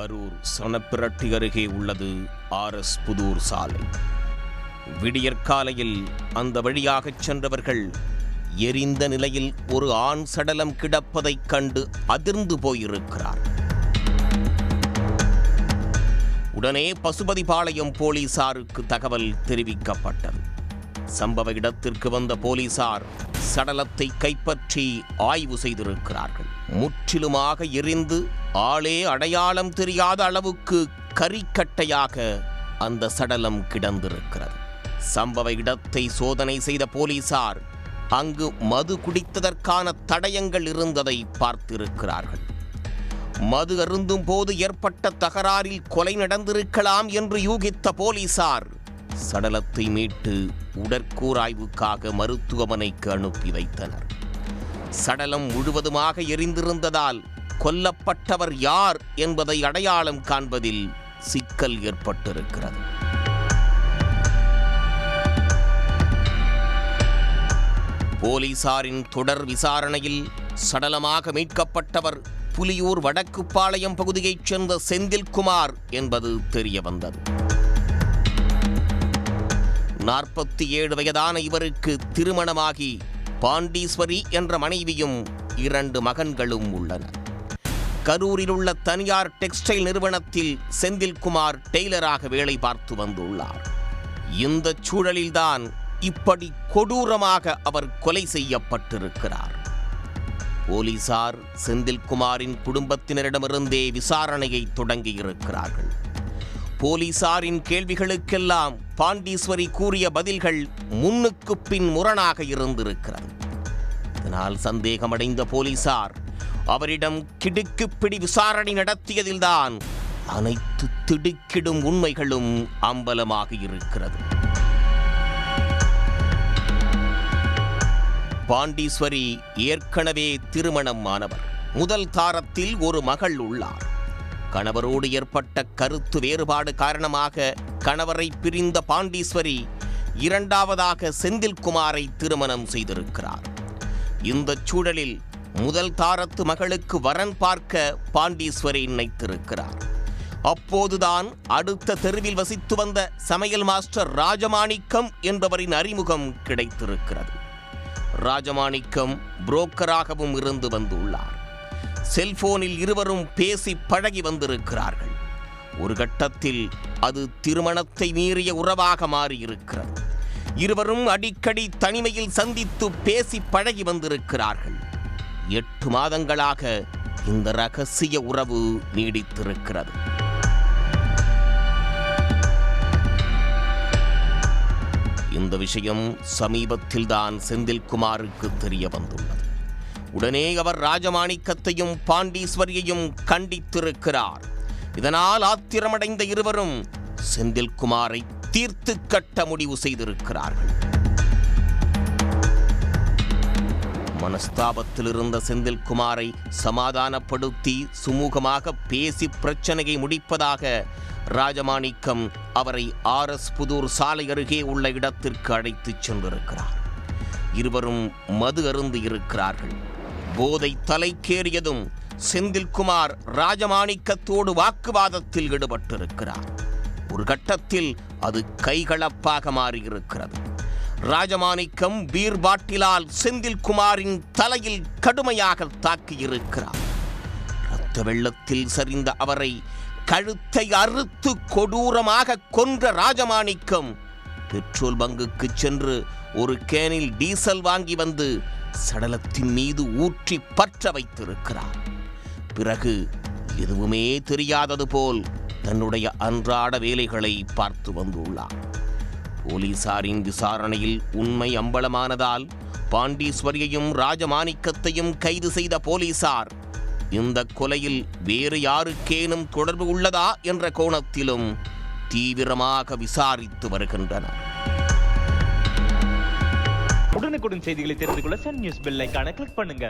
கரூர் சணப்பிரட்டி அருகே உள்ளது ஆர்எஸ் புதூர் சாலை. விடியற்காலையில் அந்த வழியாகச் சென்றவர்கள் எரிந்த நிலையில் ஒரு ஆண் சடலம் கிடப்பதைக் கண்டு அதிர்ந்து போயிருக்கிறார். உடனே பசுபதிபாளையம் போலீசாருக்கு தகவல் தெரிவிக்கப்பட்டது. சம்பவ இடத்திற்கு வந்த போலீசார் சடலத்தை கைப்பற்றி ஆய்வு செய்திருக்கிறார்கள். முற்றிலுமாக எரிந்து ஆளே அடையாளம் தெரியாத அளவுக்கு கரிக்கட்டையாக அந்த சடலம் கிடந்திருக்கிறது. சம்பவ இடத்தை சோதனை செய்த போலீசார் அங்கு மது குடித்ததற்கான தடயங்கள் இருந்ததை பார்த்திருக்கிறார்கள். மது அருந்தும் போது ஏற்பட்ட தகராறில் கொலை நடந்திருக்கலாம் என்று யூகித்த போலீசார் சடலத்தை மீட்டு உடற்கூராய்வுக்காக மருத்துவமனைக்கு அனுப்பி வைத்தனர். சடலம் முழுவதுமாக எரிந்திருந்ததால் கொல்லப்பட்டவர் யார் என்பதை அடையாளம் காண்பதில் சிக்கல் ஏற்பட்டிருக்கிறது. போலீசாரின் தொடர் விசாரணையில் சடலமாக மீட்கப்பட்டவர் புலியூர் வடக்குப்பாளையம் பகுதியைச் சேர்ந்த செந்தில்குமார் என்பது தெரியவந்தது. 47 வயதான இவருக்கு திருமணமாகி பாண்டீஸ்வரி என்ற மனைவியும் 2 மகன்களும் உள்ளனர். கரூரில் உள்ள தனியார் டெக்ஸ்டைல் நிறுவனத்தில் செந்தில்குமார் டெய்லராக வேலை பார்த்து வந்துள்ளார். இந்த சூழலில்தான் இப்படி கொடூரமாக அவர் கொலை செய்யப்பட்டிருக்கிறார். போலீசார் செந்தில்குமாரின் குடும்பத்தினரிடமிருந்தே விசாரணையை தொடங்கியிருக்கிறார்கள். போலீசாரின் கேள்விகளுக்கெல்லாம் பாண்டீஸ்வரி கூறிய பதில்கள் முன்னுக்கு பின் முரணாக இருந்திருக்கிறது. இதனால் சந்தேகமடைந்த போலீசார் அவரிடம் கிடுக்குப்பிடி விசாரணை நடத்தியதில்தான் அனைத்து திடுக்கிடும் உண்மைகளும் அம்பலமாக இருக்கிறது. பாண்டீஸ்வரி ஏற்கனவே திருமணம் ஆனவர். முதல் தாரத்தில் ஒரு மகள் உள்ளார். கணவரோடு ஏற்பட்ட கருத்து வேறுபாடு காரணமாக கணவரை பிரிந்த பாண்டீஸ்வரி 2வதாக செந்தில்குமாரை திருமணம் செய்திருக்கிறார். இந்த சூழலில் முதல் தாரத்து மகளுக்கு வரன் பார்க்க பாண்டீஸ்வரி நினைத்திருக்கிறார். அப்போதுதான் அடுத்த தெருவில் வசித்து வந்த சமையல் மாஸ்டர் ராஜமாணிக்கம் என்பவரின் அறிமுகம் கிடைத்திருக்கிறது. ராஜமாணிக்கம் புரோக்கராகவும் இருந்து வந்துள்ளார். செல்போனில் இருவரும் பேசி பழகி வந்திருக்கிறார்கள். ஒரு கட்டத்தில் அது திருமணத்தை மீறிய உறவாக மாறியிருக்கிறது. இருவரும் அடிக்கடி தனிமையில் சந்தித்து பேசி பழகி வந்திருக்கிறார்கள். 8 மாதங்களாக இந்த ரகசிய உறவு நீடித்திருக்கிறது. இந்த விஷயம் சமீபத்தில்தான் செந்தில்குமாருக்கு தெரிய வந்துள்ளது. உடனே அவர் ராஜமாணிக்கத்தையும் பாண்டீஸ்வரியையும் கண்டித்திருக்கிறார். இதனால் ஆத்திரமடைந்த இருவரும் செந்தில்குமாரை தீர்த்து கட்ட முடிவு செய்திருக்கிறார்கள். மனஸ்தாபத்தில் இருந்த செந்தில்குமாரை சமாதானப்படுத்தி சுமூகமாக பேசி பிரச்சனையை முடிப்பதாக ராஜமாணிக்கம் அவரை ஆர்எஸ் புதூர் சாலை அருகே உள்ள இடத்திற்கு அழைத்துச் சென்றிருக்கிறார். இருவரும் மது அருந்து இருக்கிறார்கள். போதை தலைக்கேறியதும் செந்தில்குமார் ராஜமாணிக்கத்தோடு வாக்குவாதத்தில் ஈடுபட்டிருக்கிறார். ஒரு கட்டத்தில் அது கைகலப்பாக மாறியிருக்கிறது. ராஜமாணிக்கம் பீர் பாட்டிலால் செந்தில்குமாரின் தலையில் கடுமையாக தாக்கியிருக்கிறார். இரத்த வெள்ளத்தில் சரிந்த அவரை கழுத்தை அறுத்து கொடூரமாக கொன்ற ராஜமாணிக்கம் பெட்ரோல் பங்குக்கு சென்று ஒரு கேனில் டீசல் வாங்கி வந்து சடலத்தின் மீது ஊற்றி பற்ற வைத்திருக்கிறார். பிறகு எதுவுமே தெரியாதது போல் தன்னுடைய அன்றாட வேலைகளை பார்த்து வந்துள்ளார். போலீசாரின் விசாரணையில் உண்மை அம்பலமானதால் பாண்டீஸ்வரியையும் ராஜமாணிக்கத்தையும் கைது செய்த போலீசார் இந்த கொலையில் வேறு யாருக்கேனும் தொடர்பு உள்ளதா என்ற கோணத்திலும் தீவிரமாக விசாரித்து வருகின்றனர். உடனுக்குடன் செய்திகளை தெரிந்து கொள்ள சன் நியூஸ் பெல் ஐகானை கிளிக் பண்ணுங்க.